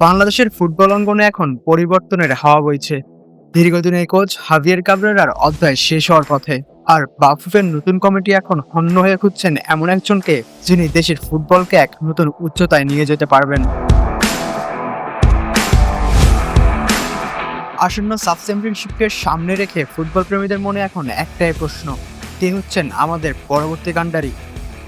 বাংলাদেশের ফুটবল অঙ্গনে এখন পরিবর্তনের হাওয়া বইছে। দীর্ঘদিনের কোচ হাভিয়ের কাবরেরার অধ্যায় শেষ হওয়ার পথে। আর বাফুফের নতুন কমিটি এখন হন্য হয়ে খুঁজছেন এমন একজনকে যিনি দেশের ফুটবলকে এক নতুন উচ্চতায় নিয়ে যেতে পারবেন। আসন্ন সাব চ্যাম্পিয়নশিপকে সামনে রেখে ফুটবল প্রেমীদের মনে এখন একটাই প্রশ্ন: কে হচ্ছেন আমাদের পরবর্তী কাণ্ডারি?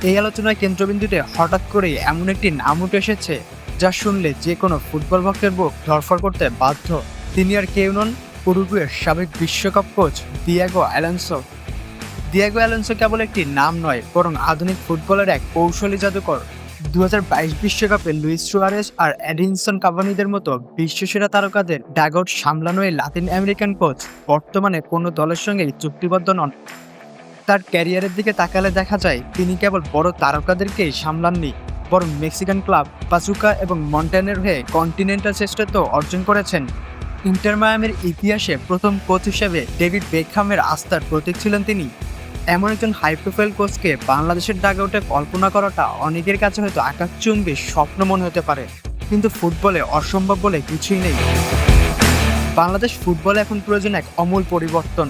এই আলোচনায় কেন্দ্রবিন্দুতে হঠাৎ করেই এমন একটি নাম উঠে এসেছে যা শুনলে যে কোনো ফুটবল ভক্তের বুক ধড়ফড় করতে বাধ্য। তিনি আর কেউ নন, উরুগুয়ের সাবেক বিশ্বকাপ coach Diego Alonso. Diego Alonso কেবল একটি নাম নয়, বরং আধুনিক ফুটবলের এক কৌশলী জাদুকর। 2022 বিশ্বকাপে লুইস সুয়ারেজ আর এডিনসন কাভানিদের মতো বিশ্বসেরা তারকাদের ড্যাগআউট সামলানো এই লাতিন আমেরিকান কোচ বর্তমানে কোনো দলের সঙ্গেই চুক্তিবদ্ধ নন। তার ক্যারিয়ারের দিকে তাকালে দেখা যায় তিনি কেবল বড় তারকাদেরকেই সামলাননি, বরং মেক্সিকান ক্লাব পাচুকা এবং মন্টানের হয়ে কন্টিনেন্টাল শ্রেষ্ঠত্ব অর্জন করেছেন। ইন্টার মায়ামির ইতিহাসে প্রথম কোচ হিসেবে ডেভিড বেকহামের আস্থার প্রতীক ছিলেন তিনি। এমন একজন হাই প্রোফাইল কোচকে বাংলাদেশের ডাগআউটে কল্পনা করাটা অনেকের কাছে হয়তো আকাশচুম্বী স্বপ্ন মনে হতে পারে, কিন্তু ফুটবলে অসম্ভব বলে কিছুই নেই। বাংলাদেশ ফুটবলে এখন প্রয়োজন এক আমূল পরিবর্তন।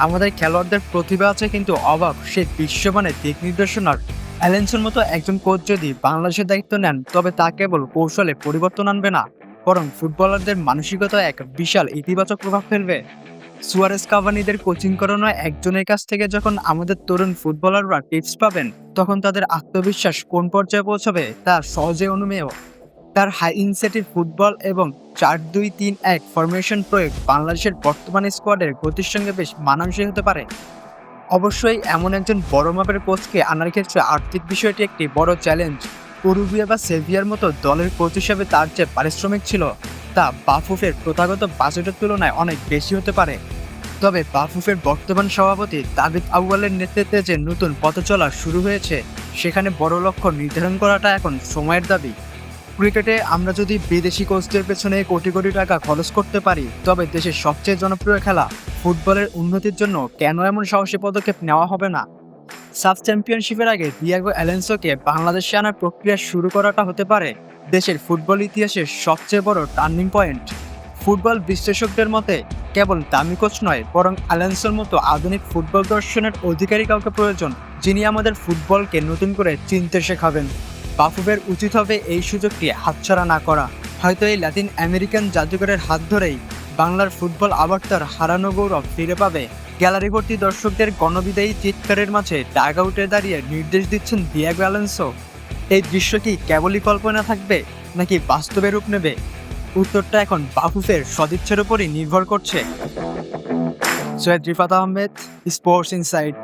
আমাদের খেলোয়াড়দের প্রতিভা আছে, কিন্তু অভাব সেই বিশ্বমানের দিক নির্দেশনার। অ্যালেনসোর মতো একজন কোচ যদি বাংলাদেশের দায়িত্ব নেন, তবে তা কেবল কৌশলে পরিবর্তন আনবে না, বরং ফুটবলারদের মানসিকতায় এক বিশাল ইতিবাচক প্রভাব ফেলবে। সুয়ারেজ কাভানিদের কোচিং করানো একজনের কাছ থেকে যখন আমাদের তরুণ ফুটবলাররা টিপস পাবেন, তখন তাদের আত্মবিশ্বাস কোন পর্যায়ে পৌঁছাবে তা সহজে অনুমেয়। তার হাই ইনিশিয়েটিভ ফুটবল এবং 4-2-3-1 ফরমেশন প্রয়োগ বাংলাদেশের বর্তমান স্কোয়াডের গতির সঙ্গে বেশ মানানসই হতে পারে। অবশ্যই এমন একজন বড় মাপের কোচকে আনার ক্ষেত্রে আর্থিক বিষয়টি একটি বড় চ্যালেঞ্জ। উরুগুয়ে বা সেভিয়ার মতো দলের কোচ হিসেবে তার যে পারিশ্রমিক ছিল তা বাফুফের প্রথাগত বাজেটের তুলনায় অনেক বেশি হতে পারে। তবে বাফুফের বর্তমান সভাপতি তাবিথ আউয়ালের নেতৃত্বে যে নতুন পথ চলা শুরু হয়েছে, সেখানে বড় লক্ষ্য নির্ধারণ করাটা এখন সময়ের দাবি। ক্রিকেটে আমরা যদি বিদেশি কোচদের পেছনে কোটি কোটি টাকা খরচ করতে পারি, তবে দেশের সবচেয়ে জনপ্রিয় খেলা ফুটবলের উন্নতির জন্য কেন এমন সাহসী পদক্ষেপ নেওয়া হবে না? সাব চ্যাম্পিয়নশিপের আগে দিয়েগো অ্যালোনসোকে বাংলাদেশে আনার প্রক্রিয়া শুরু করাটা হতে পারে দেশের ফুটবল ইতিহাসের সবচেয়ে বড় টার্নিং পয়েন্ট। ফুটবল বিশ্লেষকদের মতে কেবল দামি কোচ নয়, বরং অ্যালোনসোর মতো আধুনিক ফুটবল দর্শনের অধিকারী কাউকে প্রয়োজন, যিনি আমাদের ফুটবলকে নতুন করে চিনতে শেখাবেন। বাফুফের উচিত হবে এই সুযোগটি হাতছাড়া না করা। হয়তো এই লাতিন আমেরিকান জাদুকরের হাত ধরেই বাংলার ফুটবল আবার তার হারানো গৌরব ফিরে পাবে। গ্যালারি ভর্তি দর্শকদের গণবিদায়ী চিৎকারের মাঝে ডাগআউটে দাঁড়িয়ে নির্দেশ দিচ্ছেন দিয়েগো অ্যালোনসো। এই দৃশ্য কি কেবলই কল্পনা থাকবে, নাকি বাস্তবে রূপ নেবে? উত্তরটা এখন বাফুফের সদিচ্ছার উপরই নির্ভর করছে। Syed Rifat Ahmed, sports insight.